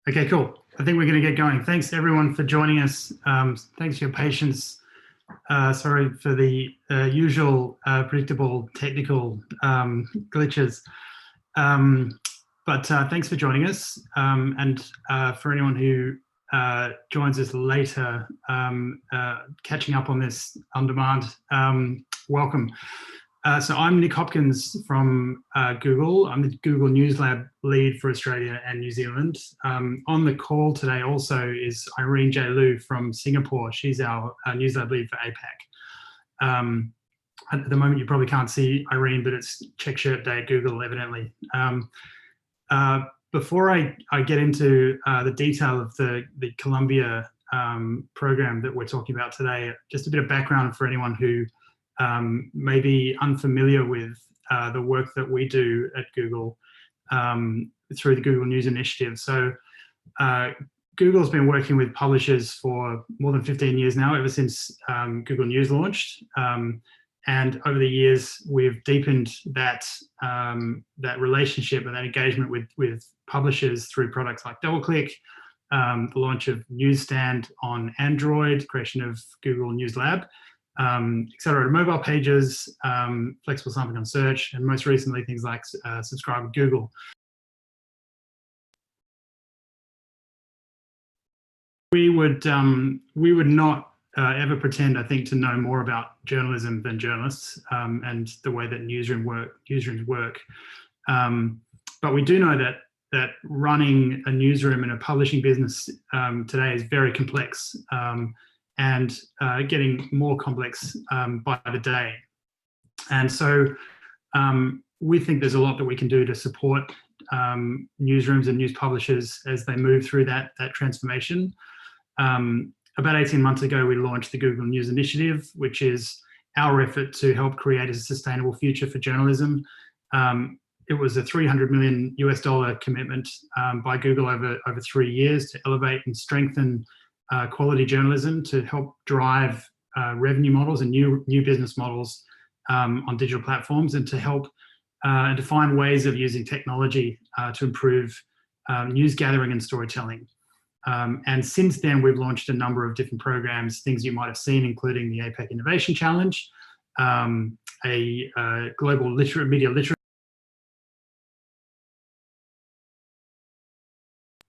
Okay, cool. I think we're going to get going. Thanks everyone for joining us. Thanks for your patience. Sorry for the usual predictable technical glitches. But thanks for joining us. And for anyone who joins us later, catching up on this on demand, welcome. So I'm Nick Hopkins from Google. I'm the Google News Lab lead for Australia and New Zealand. On the call today also is Irene Lu from Singapore. She's our News Lab lead for APAC. At the moment, you probably can't see Irene, but it's check shirt day at Google, evidently. Before I get into the detail of the Columbia program that we're talking about today, just a bit of background for anyone who may be unfamiliar with the work that we do at Google through the Google News Initiative. So Google's been working with publishers for more than 15 years now, ever since Google News launched. And over the years, we've deepened that relationship and that engagement with publishers through products like DoubleClick, the launch of Newsstand on Android, creation of Google News Lab, accelerated mobile pages, flexible sampling on search, and most recently things like subscribe with Google. We would not ever pretend, I think, to know more about journalism than journalists and the way that newsrooms work. But we do know that running a newsroom in a publishing business today is very complex. And getting more complex by the day. And so we think there's a lot that we can do to support newsrooms and news publishers as they move through that transformation. About 18 months ago, we launched the Google News Initiative, which is our effort to help create a sustainable future for journalism. It was a $300 million commitment by Google over 3 years to elevate and strengthen quality journalism, to help drive revenue models and new business models on digital platforms, and to help and to find ways of using technology to improve news gathering and storytelling. And since then, we've launched a number of different programs, things you might have seen, including the APAC Innovation Challenge, a global media literacy.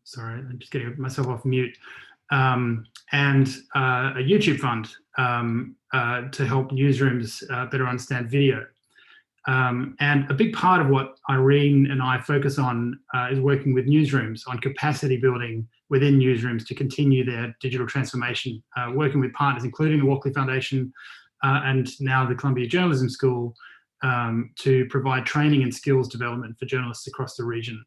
Sorry, I'm just getting myself off mute. And a YouTube fund to help newsrooms better understand video. And a big part of what Irene and I focus on is working with newsrooms on capacity building within newsrooms to continue their digital transformation, working with partners, including the Walkley Foundation and now the Columbia Journalism School, to provide training and skills development for journalists across the region.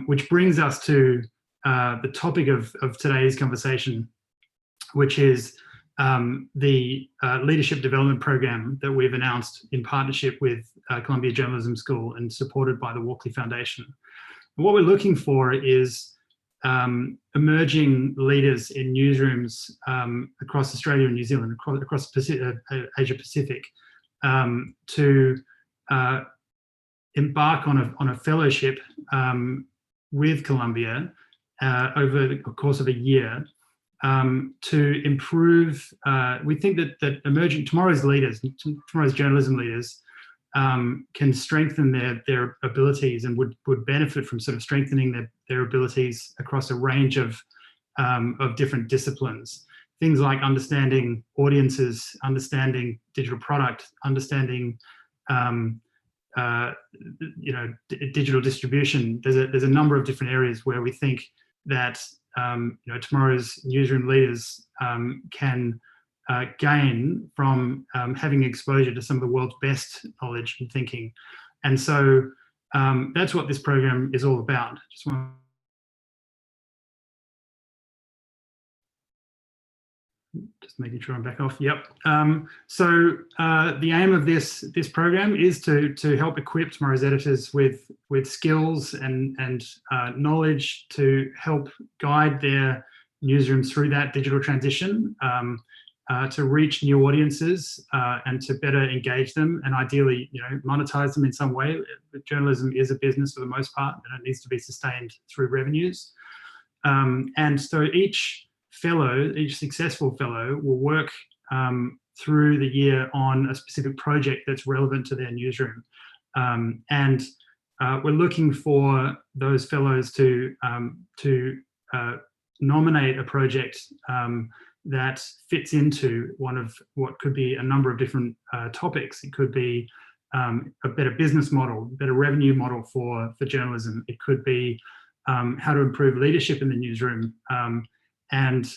Which brings us to the topic of today's conversation, which is the leadership development program that we've announced in partnership with Columbia Journalism School and supported by the Walkley Foundation. And what we're looking for is emerging leaders in newsrooms across Australia and New Zealand, across Asia Pacific, to embark on a fellowship with Columbia over the course of a year to improve. We think that emerging tomorrow's journalism leaders can strengthen their abilities and would benefit from sort of strengthening their abilities across a range of different disciplines. Things like understanding audiences, understanding digital product, understanding digital distribution. There's a number of different areas where we think that tomorrow's newsroom leaders can gain from having exposure to some of the world's best knowledge and thinking. And so that's what this program is all about. Just making sure I'm back off. Yep. So the aim of this program is to help equip tomorrow's editors with skills and knowledge to help guide their newsrooms through that digital transition, to reach new audiences and to better engage them, and ideally, monetize them in some way. Journalism is a business for the most part, and it needs to be sustained through revenues. And so each successful fellow will work through the year on a specific project that's relevant to their newsroom. And we're looking for those fellows to nominate a project that fits into one of what could be a number of different topics. It could be a better business model, better revenue model for journalism. It could be how to improve leadership in the newsroom. And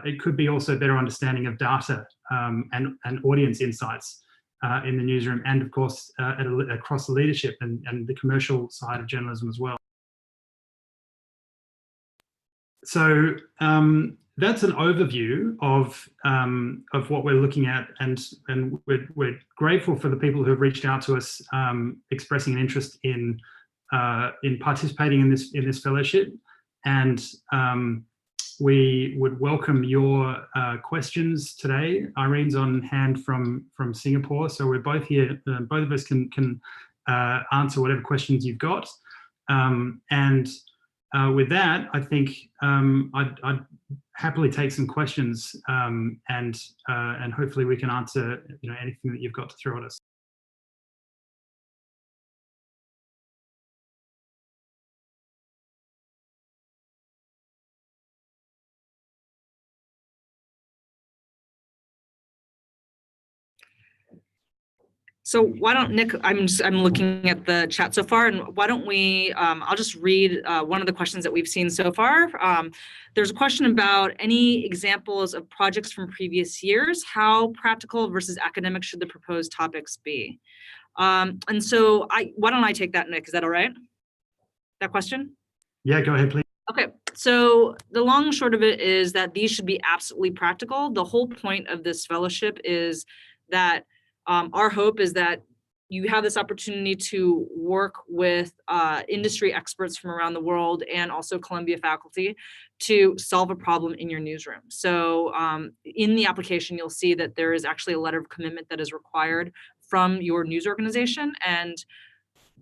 it could be also better understanding of data and audience insights in the newsroom, and of course across the leadership and the commercial side of journalism as well. So that's an overview of what we're looking at, and we're grateful for the people who have reached out to us expressing an interest in participating in this fellowship, and we would welcome your questions today. Irene's on hand from Singapore, so we're both here. Both of us can answer whatever questions you've got. And with that, I think I'd happily take some questions, and hopefully we can answer anything that you've got to throw at us. So why don't, Nick, I'm looking at the chat so far, and why don't we, I'll just read one of the questions that we've seen so far. There's a question about any examples of projects from previous years. How practical versus academic should the proposed topics be? And so why don't I take that, Nick? Is that all right? That question? Yeah, go ahead, please. Okay, so the long and short of it is that these should be absolutely practical. The whole point of this fellowship is that our hope is that you have this opportunity to work with industry experts from around the world and also Columbia faculty to solve a problem in your newsroom. So in the application, you'll see that there is actually a letter of commitment that is required from your news organization. And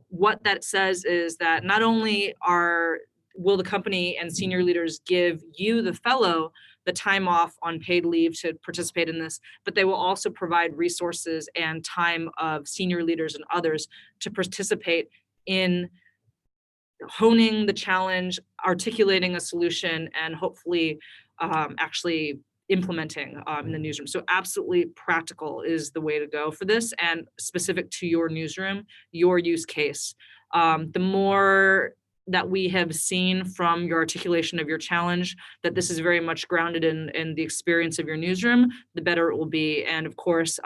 what that says is that not only will the company and senior leaders give you, the fellow, the time off on paid leave to participate in this, but they will also provide resources and time of senior leaders and others to participate in honing the challenge, articulating a solution, and hopefully actually implementing in the newsroom. So absolutely practical is the way to go for this, and specific to your newsroom, your use case. The more that we have seen from your articulation of your challenge, that this is very much grounded in the experience of your newsroom, the better it will be. And of course,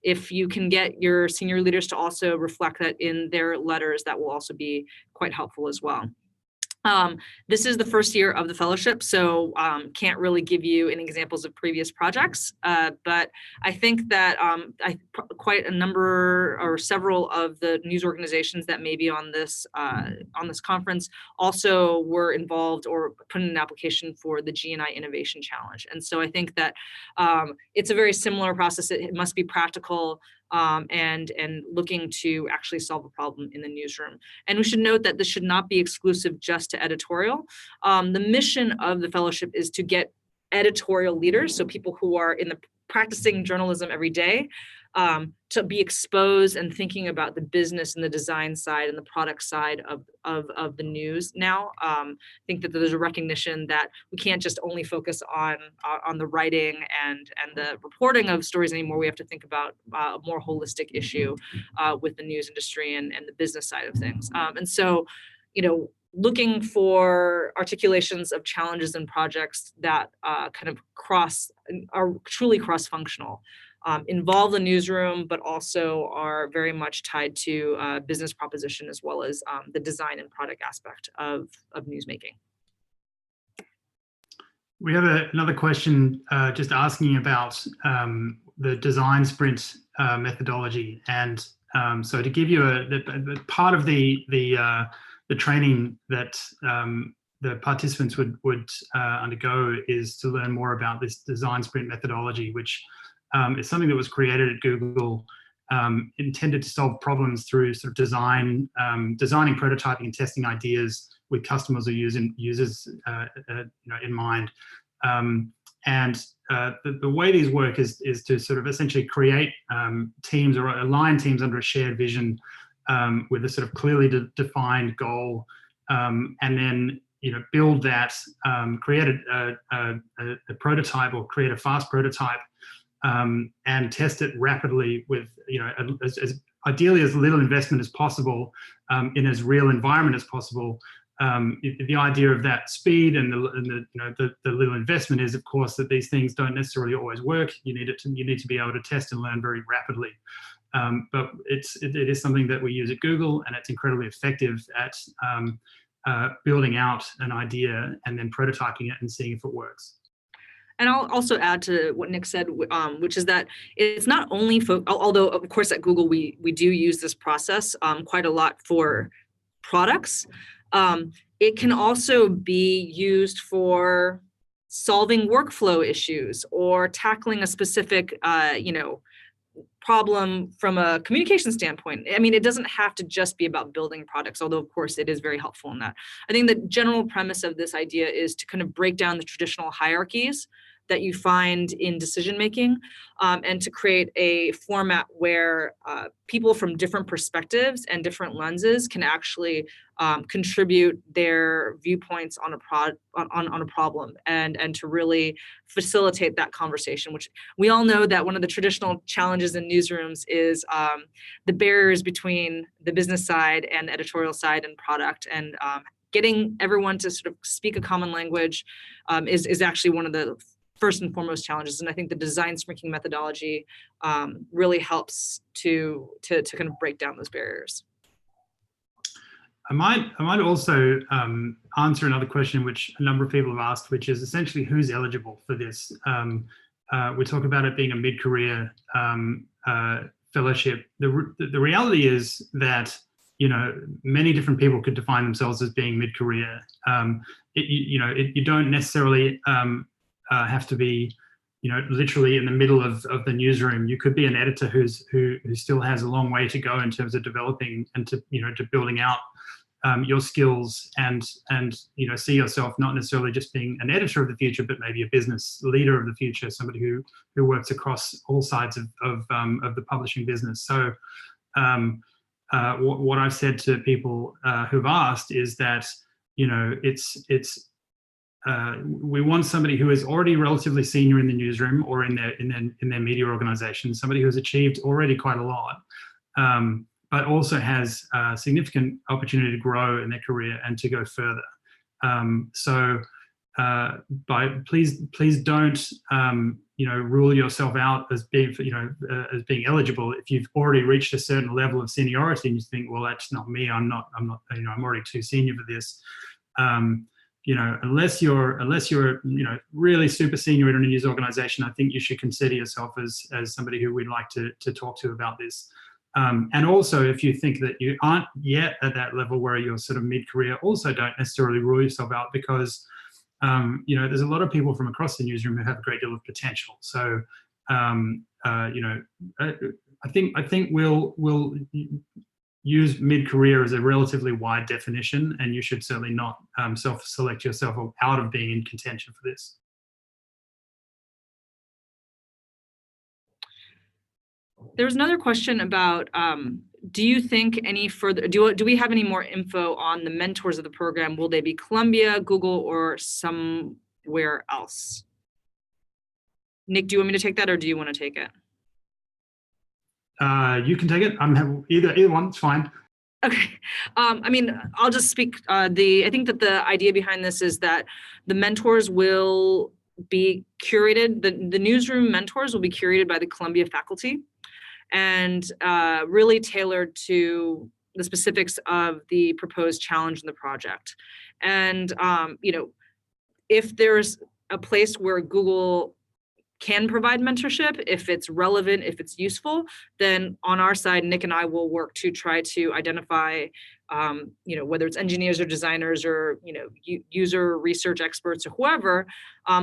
if you can get your senior leaders to also reflect that in their letters, that will also be quite helpful as well. This is the first year of the fellowship, so can't really give you any examples of previous projects, but I think that quite a number or several of the news organizations that may be on this conference also were involved or put in an application for the G&I Innovation Challenge. And so I think that it's a very similar process. It must be practical and looking to actually solve a problem in the newsroom. And we should note that this should not be exclusive just to editorial. The mission of the fellowship is to get editorial leaders, so people who are in the practicing journalism every day, to be exposed and thinking about the business and the design side and the product side of the news now. I think that there's a recognition that we can't just only focus on the writing and the reporting of stories anymore. We have to think about a more holistic issue with the news industry and the business side of things. And so, looking for articulations of challenges and projects that kind of are truly cross-functional. Involve the newsroom, but also are very much tied to business proposition as well as the design and product aspect of newsmaking. We have another question just asking about the design sprint methodology, and so to give you a part of the training that the participants would undergo is to learn more about this design sprint methodology, which it's something that was created at Google intended to solve problems through sort of designing, prototyping, and testing ideas with customers or users in mind. The way these work is to sort of essentially create teams or align teams under a shared vision with a sort of clearly defined goal, and then build that, create a prototype or create a fast prototype, and test it rapidly with as ideally as little investment as possible, in as real environment as possible. The idea of that speed and the little investment is, of course, that these things don't necessarily always work. You need to be able to test and learn very rapidly. But it is something that we use at Google, and it's incredibly effective at building out an idea and then prototyping it and seeing if it works. And I'll also add to what Nick said, which is that it's not only although of course at Google we do use this process quite a lot for products. It can also be used for solving workflow issues or tackling a specific problem from a communication standpoint. I mean, it doesn't have to just be about building products, although of course it is very helpful in that. I think the general premise of this idea is to kind of break down the traditional hierarchies that you find in decision making, and to create a format where people from different perspectives and different lenses can actually contribute their viewpoints on a problem, and to really facilitate that conversation, which we all know that one of the traditional challenges in newsrooms is the barriers between the business side and the editorial side and product, and getting everyone to sort of speak a common language is actually one of the first and foremost challenges. And I think the design sprint methodology really helps to kind of break down those barriers. I might also answer another question which a number of people have asked, which is essentially who's eligible for this. We talk about it being a mid-career fellowship. The reality is that many different people could define themselves as being mid-career. You don't necessarily have to be literally in the middle of the newsroom. You could be an editor who still has a long way to go in terms of developing and to building out your skills, and see yourself not necessarily just being an editor of the future, but maybe a business leader of the future, somebody who works across all sides of the publishing business. So what I've said to people who've asked is that we want somebody who is already relatively senior in the newsroom or in their media organization, somebody who has achieved already quite a lot, but also has significant opportunity to grow in their career and to go further. Please don't rule yourself out as being eligible if you've already reached a certain level of seniority and you think, well, that's not me. I'm already too senior for this. Unless you're really super senior in a news organization, I think you should consider yourself as somebody who we'd like to talk to about this. And also, if you think that you aren't yet at that level where you're sort of mid-career, also don't necessarily rule yourself out, because there's a lot of people from across the newsroom who have a great deal of potential. So I think we'll use mid-career as a relatively wide definition, and you should certainly not self-select yourself out of being in contention for this. There was another question about, do you think any further, do we have any more info on the mentors of the program? Will they be Columbia, Google, or somewhere else? Nick, do you want me to take that, or do you want to take it? You can take it. I'm either one. It's fine. Okay. I'll just speak. I think that the idea behind this is that the mentors will be curated. The newsroom mentors will be curated by the Columbia faculty, and really tailored to the specifics of the proposed challenge in the project. And if there's a place where Google can provide mentorship, if it's relevant, if it's useful, then on our side, Nick and I will work to try to identify whether it's engineers or designers or, user research experts or whoever,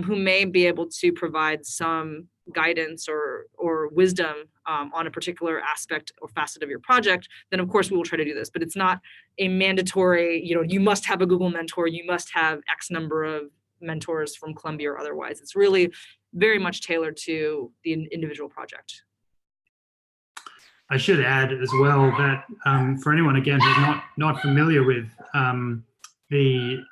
who may be able to provide some guidance or wisdom on a particular aspect or facet of your project, then of course we will try to do this. But it's not a mandatory, you must have a Google mentor, you must have X number of mentors from Columbia or otherwise. It's really very much tailored to the individual project. I should add as well that for anyone again who's not familiar with the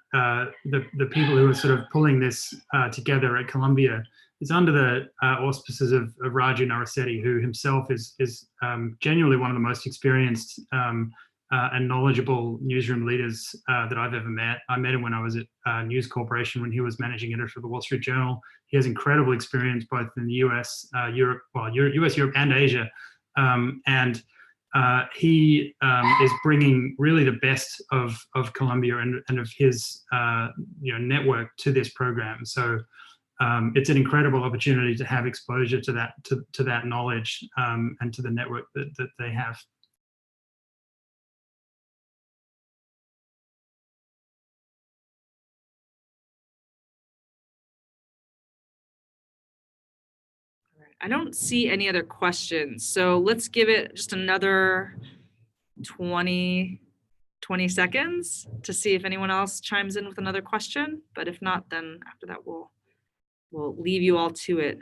people who are sort of pulling this together at Columbia, it's under the auspices of Raj Shah, who himself is genuinely one of the most experienced and knowledgeable newsroom leaders that I've ever met. I met him when I was at News Corporation when he was managing editor of the Wall Street Journal. He has incredible experience both in the US, Europe, and Asia. He is bringing really the best of Columbia and of his network to this program. So it's an incredible opportunity to have exposure to that knowledge and to the network that they have. I don't see any other questions. So let's give it just another 20 seconds to see if anyone else chimes in with another question. But if not, then after that, we'll leave you all to it.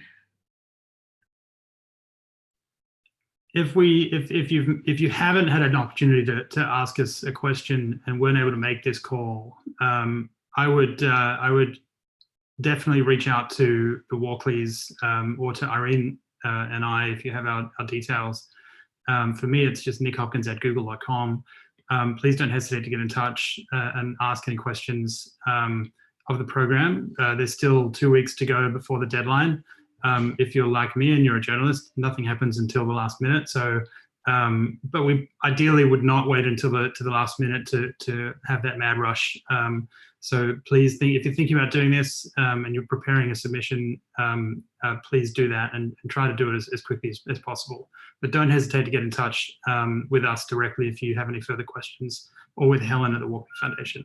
If you haven't had an opportunity to ask us a question and weren't able to make this call, I would definitely reach out to the Walkleys or to Irene and I if you have our details. For me, it's just nickhopkins@google.com. Please don't hesitate to get in touch and ask any questions of the program. There's still 2 weeks to go before the deadline. If you're like me and you're a journalist, nothing happens until the last minute. So, but we ideally would not wait until the last minute to have that mad rush. So please if you're thinking about doing this and you're preparing a submission, please do that and try to do it as quickly as possible. But don't hesitate to get in touch with us directly if you have any further questions, or with Helen at the Walker Foundation.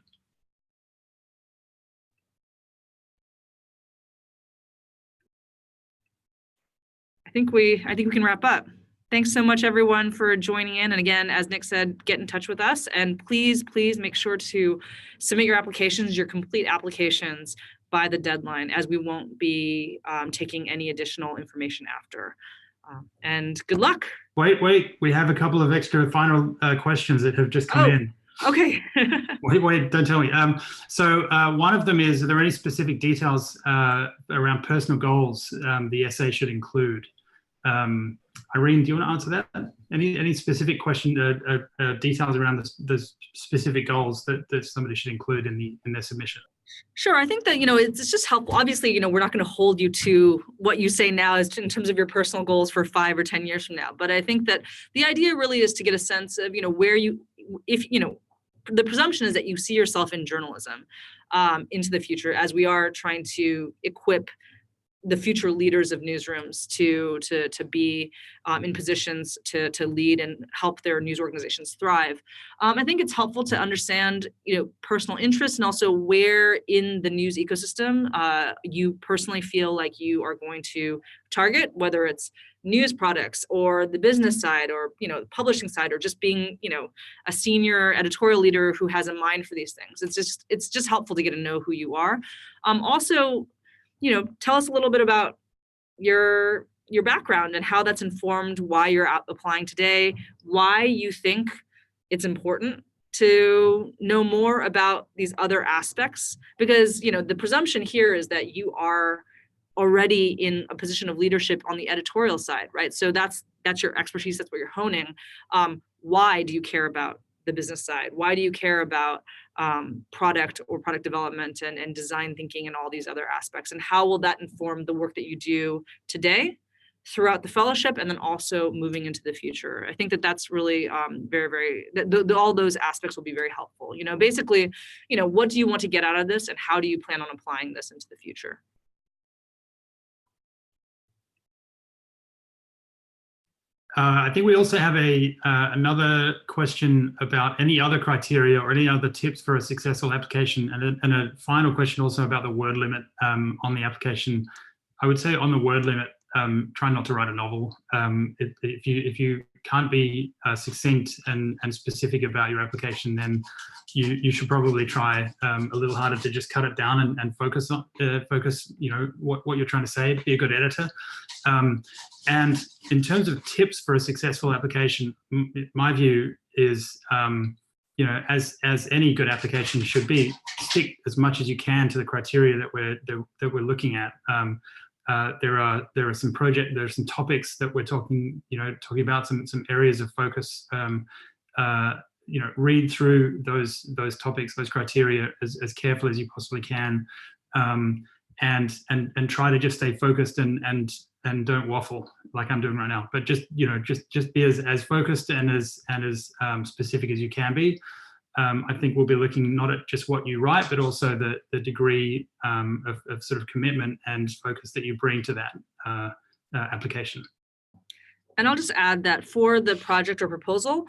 I think we can wrap up. Thanks so much, everyone, for joining in. And again, as Nick said, get in touch with us. And please make sure to submit your applications, your complete applications, by the deadline, as we won't be taking any additional information after. And good luck. Wait, we have a couple of extra final questions that have just come in. Okay. wait, don't tell me. So one of them is, are there any specific details around personal goals the essay should include? Irene, do you want to answer that? Any specific question, details around the specific goals that somebody should include in their submission? Sure. I think that, it's just helpful. Obviously, we're not going to hold you to what you say now as in terms of your personal goals for 5 or 10 years from now. But I think that the idea really is to get a sense of, where the presumption is that you see yourself in journalism into the future, as we are trying to equip the future leaders of newsrooms to be in positions to lead and help their news organizations thrive. I think it's helpful to understand, personal interests and also where in the news ecosystem you personally feel like you are going to target, whether it's news products or the business side or, the publishing side, or just being, a senior editorial leader who has a mind for these things. It's just helpful to get to know who you are. Also, tell us a little bit about your background and how that's informed why you're applying today, why you think it's important to know more about these other aspects, because, the presumption here is that you are already in a position of leadership on the editorial side, right? So that's your expertise, that's what you're honing. Why do you care about the business side? Why do you care about product or product development and design thinking and all these other aspects? And how will that inform the work that you do today, throughout the fellowship, and then also moving into the future? I think that that's really very, very, all those aspects will be very helpful. Basically, what do you want to get out of this, and how do you plan on applying this into the future? I think we also have another question about any other criteria or any other tips for a successful application, and a final question also about the word limit on the application. I would say on the word limit, try not to write a novel. If you can't be succinct and specific about your application, then you should probably try a little harder to just cut it down and focus on what you're trying to say. Be a good editor. And in terms of tips for a successful application, my view is, as any good application should be, stick as much as you can to the criteria that we're looking at. There are some topics that we're talking about, some areas of focus. Read through those topics, those criteria as carefully as you possibly can, and try to just stay focused and don't waffle like I'm doing right now. But just be as focused and as specific as you can be. I think we'll be looking not at just what you write, but also the degree of sort of commitment and focus that you bring to that application. And I'll just add that for the project or proposal,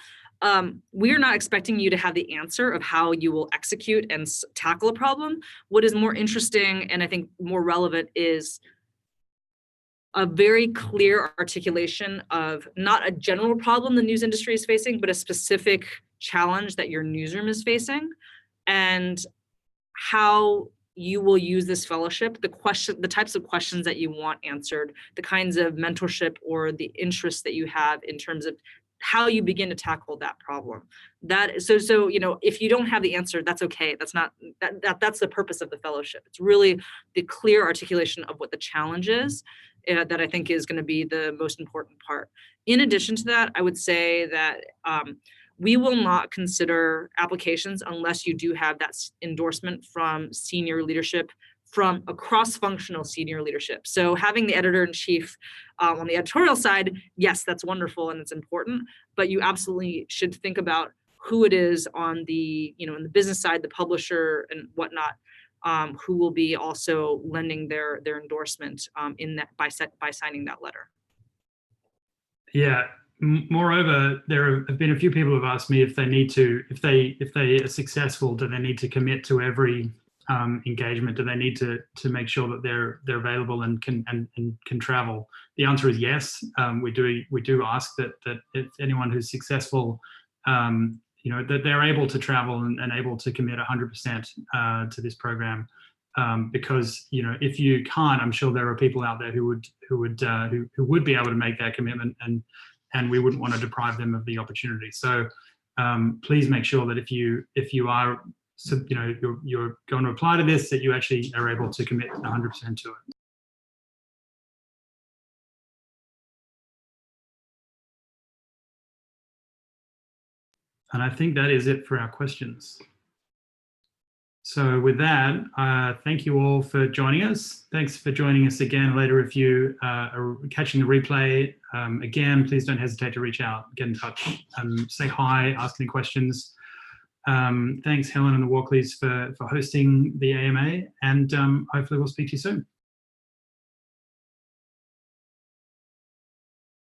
we are not expecting you to have the answer of how you will execute and tackle a problem. What is more interesting and I think more relevant is a very clear articulation of not a general problem the news industry is facing, but a specific challenge that your newsroom is facing, and how you will use this fellowship, the types of questions that you want answered, the kinds of mentorship or the interests that you have in terms of how you begin to tackle that problem. So if you don't have the answer, that's okay. That's the purpose of the fellowship. It's really the clear articulation of what the challenge is that I think is going to be the most important part. In addition to that, I would say that we will not consider applications unless you do have that endorsement from senior leadership, from a cross-functional senior leadership. So having the editor-in-chief on the editorial side, yes, that's wonderful and it's important, but you absolutely should think about who it is on the, in the business side, the publisher and whatnot, who will be also lending their endorsement in that by signing that letter. Yeah. Moreover, there have been a few people who have asked me if they are successful, do they need to commit to every engagement? Do they need to make sure that they're available and can travel? The answer is yes. We do ask that if anyone who's successful, that they're able to travel and able to commit 100% to this program. Because if you can't, I'm sure there are people out there who would be able to make that commitment, and we wouldn't want to deprive them of the opportunity. So please make sure that if you are, you're going to apply to this, that you actually are able to commit 100% to it. And I think that is it for our questions. So with that, thank you all for joining us. Thanks for joining us again later. If you are catching the replay, again, please don't hesitate to reach out, get in touch, say hi, ask any questions. Thanks, Helen and the Walkleys, for hosting the AMA, and hopefully we'll speak to you soon.